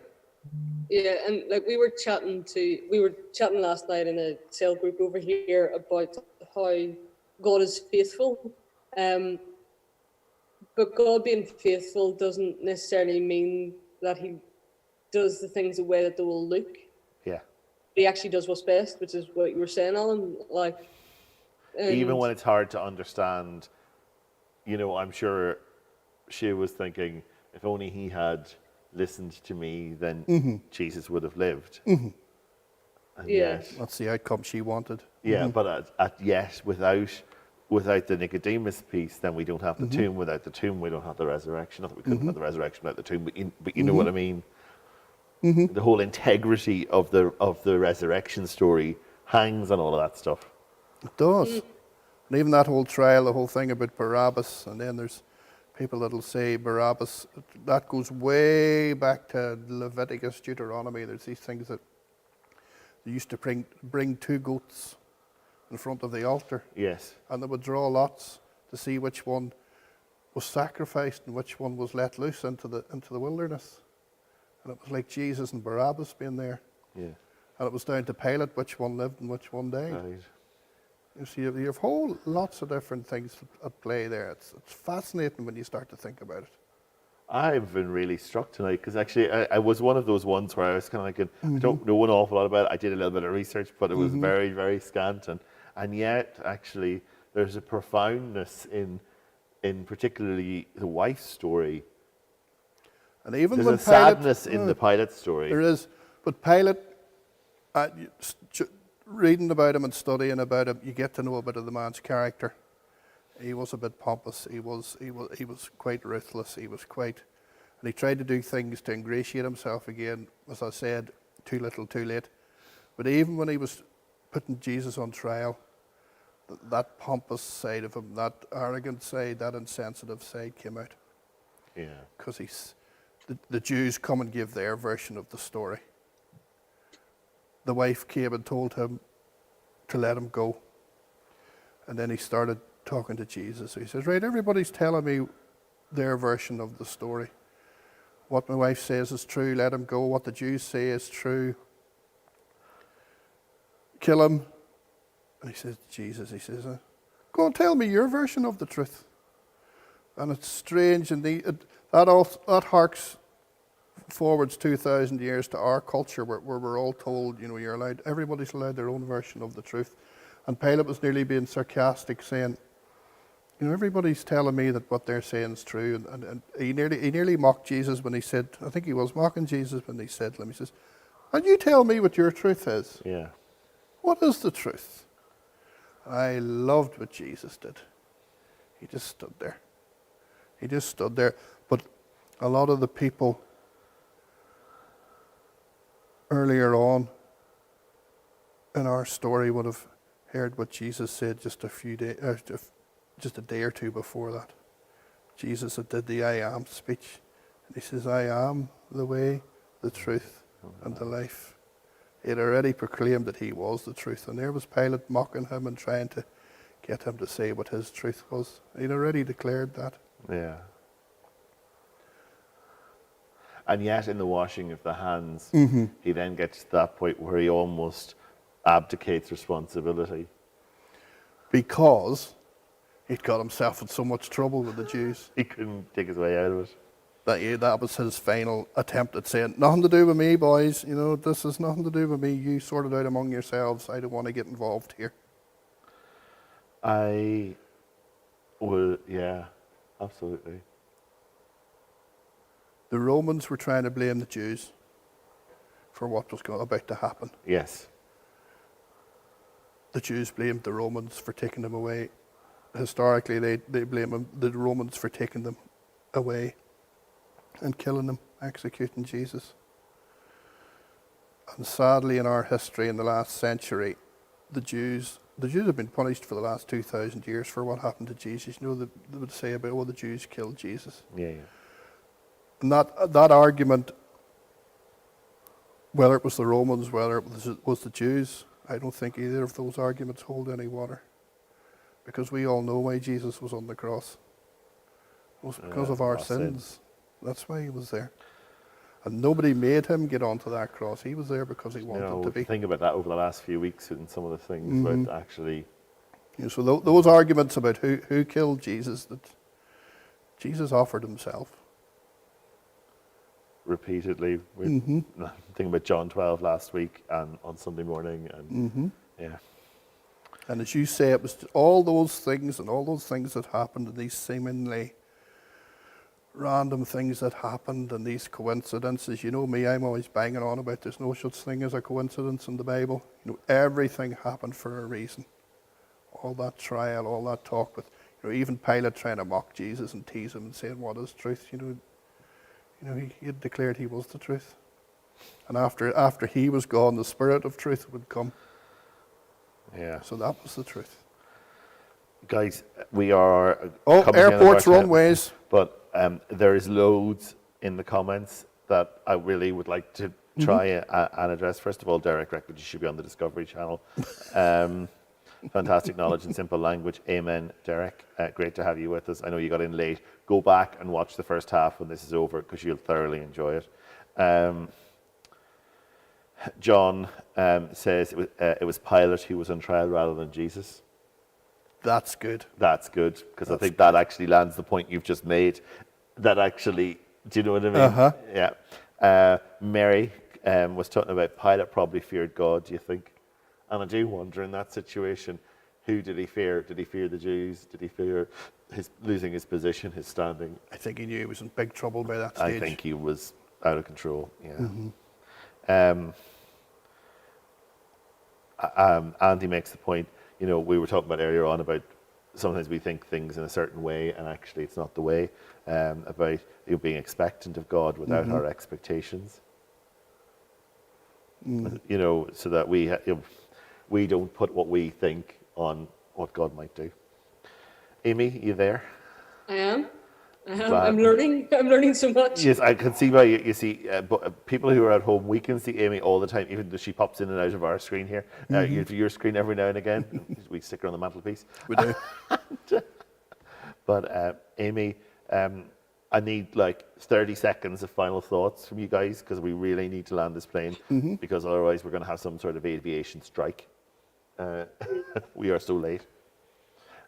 Yeah, and like we were chatting last night in a cell group over here about how God is faithful. But God being faithful doesn't necessarily mean that he does the things the way that they will look. Yeah. He actually does what's best, which is what you were saying, Alan. Like, even when it's hard to understand, you know, I'm sure she was thinking, if only he had listened to me, then Jesus would have lived. And yet, that's the outcome she wanted. Yeah, but yet without the Nicodemus piece, then we don't have the tomb. Without the tomb, we don't have the resurrection. Not that we couldn't have the resurrection without the tomb, but you know what I mean. The whole integrity of the resurrection story hangs on all of that stuff. It does. And even that whole trial, the whole thing about Barabbas, and then there's people that'll say Barabbas, that goes way back to Leviticus, Deuteronomy. There's these things that they used to bring 2 goats in front of the altar. Yes. And they would draw lots to see which one was sacrificed and which one was let loose into the wilderness. And it was like Jesus and Barabbas being there. Yeah. And it was down to Pilate which one lived and which one died. Right. You see, you have lots of different things at play there. It's fascinating when you start to think about it. I've been really struck tonight because actually I was one of those ones where I was kind of like, I don't know an awful lot about it. I did a little bit of research, but it was very, very scant. And yet, actually, there's a profoundness in particularly the wife's story. And even there's when a sadness in the Pilate story. There is, but Pilate, reading about him and studying about him, you get to know a bit of the man's character. He was a bit pompous. He was quite ruthless. And he tried to do things to ingratiate himself again. As I said, too little, too late. But even when he was putting Jesus on trial, that pompous side of him, that arrogant side, that insensitive side came out. Yeah. Because the Jews come and give their version of the story. The wife came and told him to let him go. And then he started talking to Jesus. He says, right, everybody's telling me their version of the story. What my wife says is true, let him go. What the Jews say is true. Kill him. And he says, Jesus, go and tell me your version of the truth. And it's strange, and that harks forwards 2,000 years to our culture where we're all told, you know, everybody's allowed their own version of the truth. And Pilate was nearly being sarcastic, saying, you know, everybody's telling me that what they're saying is true. And he nearly mocked Jesus when he said, I think he was mocking Jesus when he said to him, he says, and you tell me what your truth is. Yeah. What is the truth? And I loved what Jesus did. He just stood there. But a lot of the people earlier on in our story would have heard what Jesus said just a day or two before that. Jesus did the I am speech. And he says, I am the way, the truth, and the life. He had already proclaimed that he was the truth. And there was Pilate mocking him and trying to get him to say what his truth was. He'd already declared that. Yeah. And yet in the washing of the hands, he then gets to that point where he almost abdicates responsibility. Because he'd got himself in so much trouble with the Jews. He couldn't dig his way out of it. That was his final attempt at saying, nothing to do with me, boys. You know, this has nothing to do with me. You sort it out among yourselves. I don't want to get involved here. Yeah, absolutely. The Romans were trying to blame the Jews for what was about to happen. Yes. The Jews blamed the Romans for taking them away historically they blame the Romans for taking them away and killing them, executing Jesus. And sadly, in our history in the last century, the Jews have been punished for the last 2,000 years for what happened to Jesus. You know, they would say about, oh, the Jews killed Jesus. Yeah. And that argument, whether it was the Romans, whether it was the Jews, I don't think either of those arguments hold any water. Because we all know why Jesus was on the cross. It was because of our sins. That's why he was there. And nobody made him get onto that cross. He was there because he wanted to be. Think about that over the last few weeks and some of the things about actually. Yeah, so those arguments about who killed Jesus, that Jesus offered himself. Repeatedly. We thinking about John 12 last week and on Sunday morning. And yeah. And as you say, it was all those things that happened, and these seemingly random things that happened and these coincidences. You know me, I'm always banging on about there's no such thing as a coincidence in the Bible. You know, everything happened for a reason. All that trial, all that talk with, you know, even Pilate trying to mock Jesus and tease him and saying, what is truth? You know, he had declared he was the truth. And after he was gone, the Spirit of truth would come. Yeah. So that was the truth. Guys, we are... airports, runways. But there is loads in the comments that I really would like to try and address. First of all, Derek reckons you should be on the Discovery Channel. Fantastic knowledge in simple language. Amen, Derek. Great to have you with us. I know you got in late. Go back and watch the first half when this is over because you'll thoroughly enjoy it. John says it was Pilate who was on trial rather than Jesus. That's good. That's good, because I think that actually lands the point you've just made. That actually, do you know what I mean? Yeah. Mary was talking about Pilate probably feared God, do you think? And I do wonder in that situation, who did he fear? Did he fear the Jews? Did he fear losing his position, his standing? I think he knew he was in big trouble by that stage. I think he was out of control, yeah. Andy makes the point, you know, we were talking about earlier on about sometimes we think things in a certain way and actually it's not the way, about being expectant of God without our expectations. You know, so that we don't put what we think on what God might do. Amy, you there? I am. I'm learning. I'm learning so much. Yes, I can see why you see. But people who are at home, we can see Amy all the time, even though she pops in and out of our screen here. You do your screen every now and again. We stick her on the mantelpiece. We do. But Amy, I need like 30 seconds of final thoughts from you guys because we really need to land this plane because otherwise we're going to have some sort of aviation strike. We are so late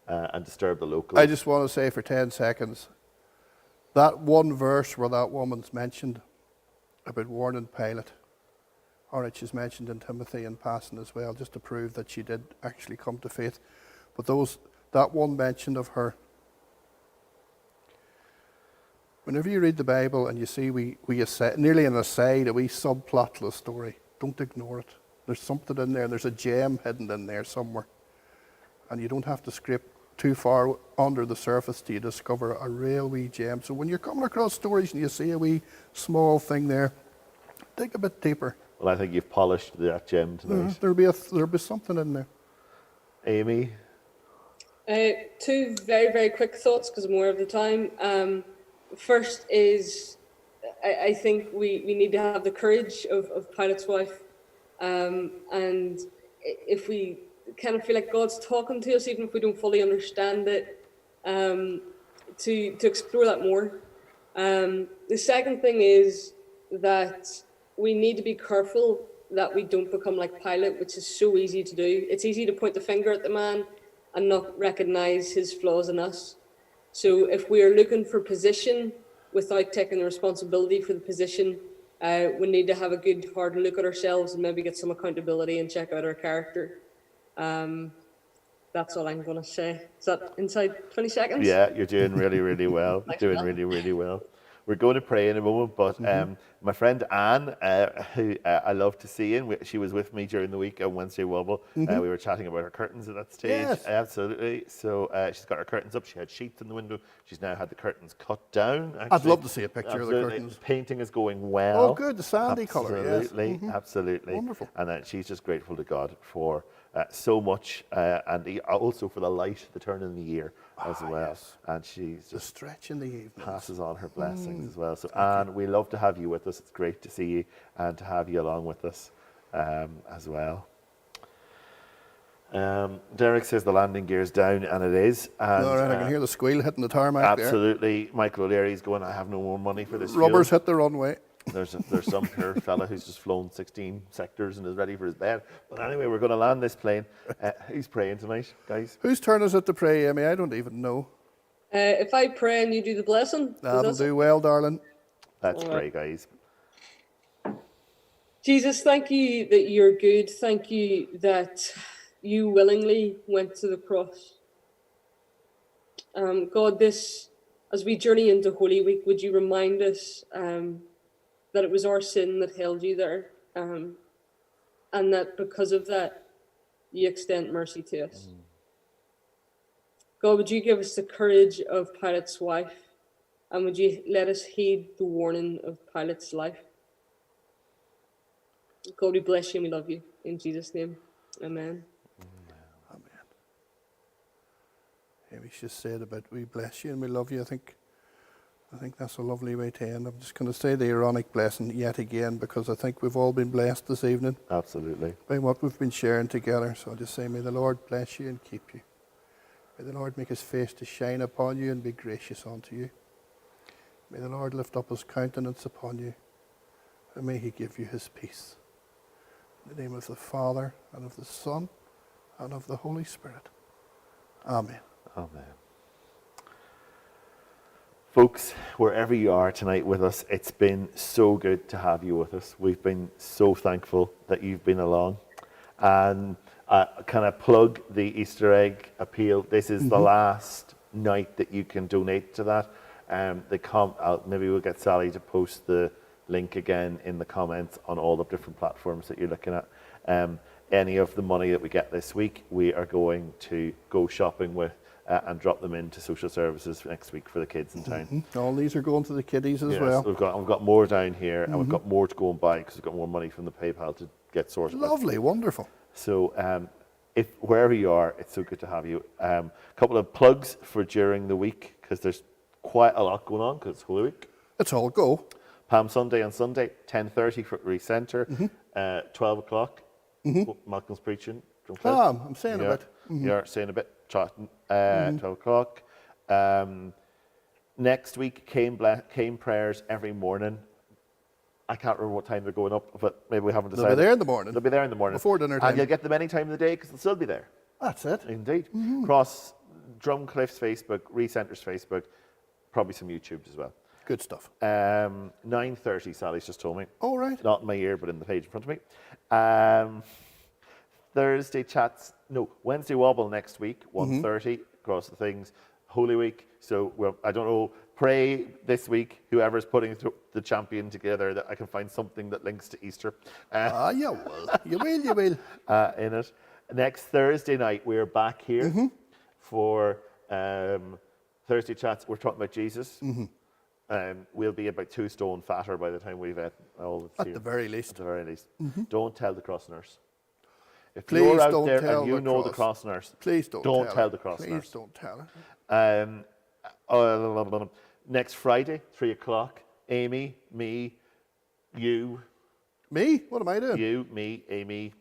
and disturb the locals. I just want to say for 10 seconds, that one verse where that woman's mentioned about warning Pilate, all right, she's mentioned in Timothy in passing as well, just to prove that she did actually come to faith. But that one mention of her, whenever you read the Bible and you see nearly an aside, a wee subplot to the story, don't ignore it. There's something in there. There's a gem hidden in there somewhere. And you don't have to scrape too far under the surface till you discover a real wee gem. So when you're coming across stories and you see a wee small thing there, dig a bit deeper. Well, I think you've polished that gem tonight. There'll be something in there. Amy? Two very, very quick thoughts because I'm aware of the time. First is, I think we need to have the courage of Pilate's wife. And if we kind of feel like God's talking to us, even if we don't fully understand it, to explore that more. The second thing is that we need to be careful that we don't become like Pilate, which is so easy to do. It's easy to point the finger at the man and not recognize his flaws in us. So if we are looking for position without taking the responsibility for the position, we need to have a good hard look at ourselves and maybe get some accountability and check out our character. That's all I'm going to say. Is that inside 20 seconds? Yeah, you're doing really, really well. Doing really, really well. We're going to pray in a moment, but My friend Anne, who I love to see in, she was with me during the week on Wednesday Wobble. We were chatting about her curtains at that stage. Yes. Absolutely. So she's got her curtains up. She had sheets in the window. She's now had the curtains cut down. Actually. I'd love to see a picture Absolutely. of the curtains. Painting is going well. Oh, good. The sandy colour, yes. Absolutely, absolutely. Wonderful. And she's just grateful to God for so much, and also for the light, the turn in the year as well. Yes. And she's the just stretch in the evening. Passes on her blessings as well. So, Anne, we love to have you with us. It's great to see you and to have you along with us as well. Derek says the landing gear's down, and it is. And, all right, I can hear the squeal hitting the tarmac there. Absolutely. Michael O'Leary's going, I have no more money for this Rubbers fuel. hit the runway. There's some poor fella who's just flown 16 sectors and is ready for his bed. But anyway, we're going to land this plane. Who's praying tonight, guys? Whose turn is it to pray, Amy? I don't even know. If I pray and you do the blessing. That'll do well, darling. That's great, guys. Jesus, thank you that you're good. Thank you that you willingly went to the cross. God, as we journey into Holy Week, would you remind us that it was our sin that held you there, and that because of that, you extend mercy to us. God, would you give us the courage of Pilate's wife, and would you let us heed the warning of Pilate's life? God, we bless you and we love you. In Jesus' name, amen. Amen. Amy's just said about we bless you and we love you. I think that's a lovely way to end. I'm just going to say the ironic blessing yet again, because I think we've all been blessed this evening. Absolutely. By what we've been sharing together. So I'll just say, may the Lord bless you and keep you. May the Lord make his face to shine upon you and be gracious unto you. May the Lord lift up his countenance upon you, and may he give you his peace. In the name of the Father, and of the Son, and of the Holy Spirit. Amen. Amen. Folks, wherever you are tonight with us, it's been so good to have you with us. We've been so thankful that you've been along. And can I plug the Easter egg appeal? This is the last night that you can donate to that. Maybe we'll get Sally to post the link again in the comments on all the different platforms that you're looking at. Any of the money that we get this week, we are going to go shopping with and drop them into social services next week for the kids in town. All these are going to the kiddies as well. We've got more down here, and we've got more to go and buy because we've got more money from the PayPal to get sorted. Lovely, wonderful. So if wherever you are, it's so good to have you. A couple of plugs for during the week, because there's quite a lot going on because it's Holy Week. It's all go. Palm Sunday on Sunday, 10:30 for Re Centre, 12 o'clock. Malcolm's preaching. Drumcliffe. I'm saying a bit. You're saying a bit. 12 o'clock. Next week, came prayers every morning. I can't remember what time they're going up, but maybe we haven't decided. They'll be there in the morning. They'll be there in the morning. Before dinner time. And you'll get them any time of the day because they'll still be there. That's it. Indeed. Across Drumcliffe's Facebook, Recenter's Facebook, probably some YouTubes as well. Good stuff. 9:30, Sally's just told me. Oh, right. Not in my ear, but in the page in front of me. Thursday chats, Wednesday Wobble next week, 1:30, across the things. Holy Week, so I don't know, pray this week, whoever's putting the champion together, that I can find something that links to Easter. You will. In it. Next Thursday night, we're back here for Thursday chats. We're talking about Jesus. We'll be about 2 stone fatter by the time we've had all that's here. At the very least. At the very least. Don't tell the cross nurse. If Please you're out don't there tell and you the know cross. the cross nurse, please don't tell the cross nurse. Please don't tell her. Next Friday, 3 o'clock, Amy, me, you. Me? What am I doing? You, me, Amy.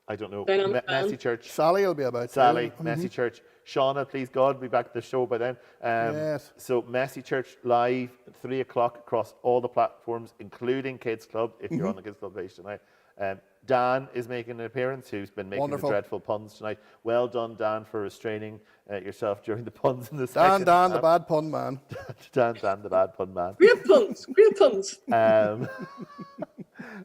I don't know. Messy Church. Sally will be about. Sally, Messy Church. Shauna, please God, be back at the show by then. Yes. So Messy Church live at 3 o'clock across all the platforms, including Kids Club, if you're on the Kids Club page tonight. Dan is making an appearance, who's been making the dreadful puns tonight. Well done, Dan, for restraining yourself during the puns in the second Dan, the bad pun man. Dan, the bad pun man. Great puns, great puns.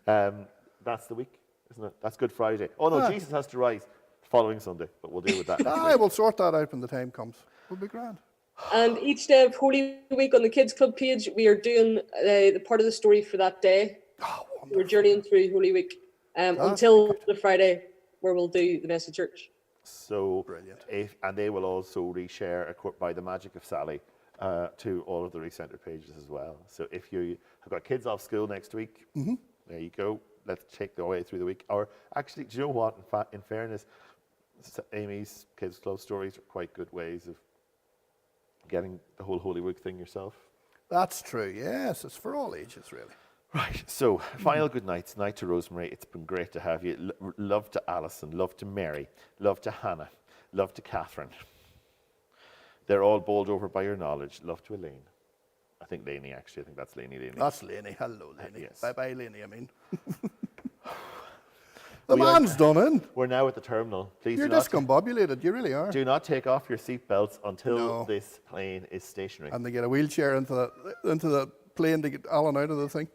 That's the week, isn't it? That's Good Friday. Oh no, Jesus has to rise the following Sunday, but we'll deal with that next week. We'll sort that out when the time comes. We'll be grand. And each day of Holy Week on the Kids Club page, we are doing the part of the story for that day. We're journeying through Holy Week until the Friday where we'll do the message church. So brilliant. And they will also reshare a quote by the magic of Sally to all of the Recenter pages as well. So if you have got kids off school next week, there you go. Let's take the way through the week. Or actually, do you know what? In fairness, Amy's Kids Club stories are quite good ways of getting the whole Holy Week thing yourself. That's true, yes. It's for all ages, really. Right, so final good nights. Night to Rosemary. It's been great to have you. Love to Alison. Love to Mary. Love to Hannah. Love to Catherine. They're all bowled over by your knowledge. Love to Elaine. I think Lainey, actually. I think that's Lainey. That's Lainey. Hello, Lainey. Yes. Bye-bye, Lainey, I mean. The man's done in. We're now at the terminal. Please You're discombobulated. You really are. Do not take off your seatbelts until this plane is stationary. And they get a wheelchair into the plane to get Alan out of the thing.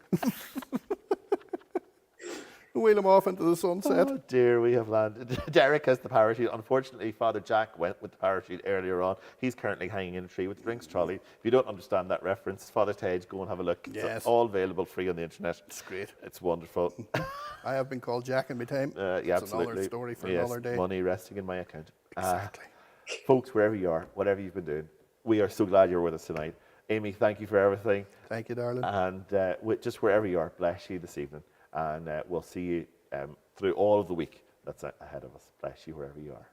Wheel him off into the sunset. Oh dear, we have landed. Derek has the parachute. Unfortunately, Father Jack went with the parachute earlier on. He's currently hanging in a tree with the drinks trolley. If you don't understand that reference, Father Ted, go and have a look. Yes. It's all available free on the internet. It's great. It's wonderful. I have been called Jack in my time. Yeah, it's absolutely. Another story for another day. Money resting in my account. Exactly. Folks, wherever you are, whatever you've been doing, we are so glad you're with us tonight. Amy, thank you for everything. Thank you, darling. And just wherever you are, bless you this evening. And we'll see you through all of the week that's ahead of us. Bless you wherever you are.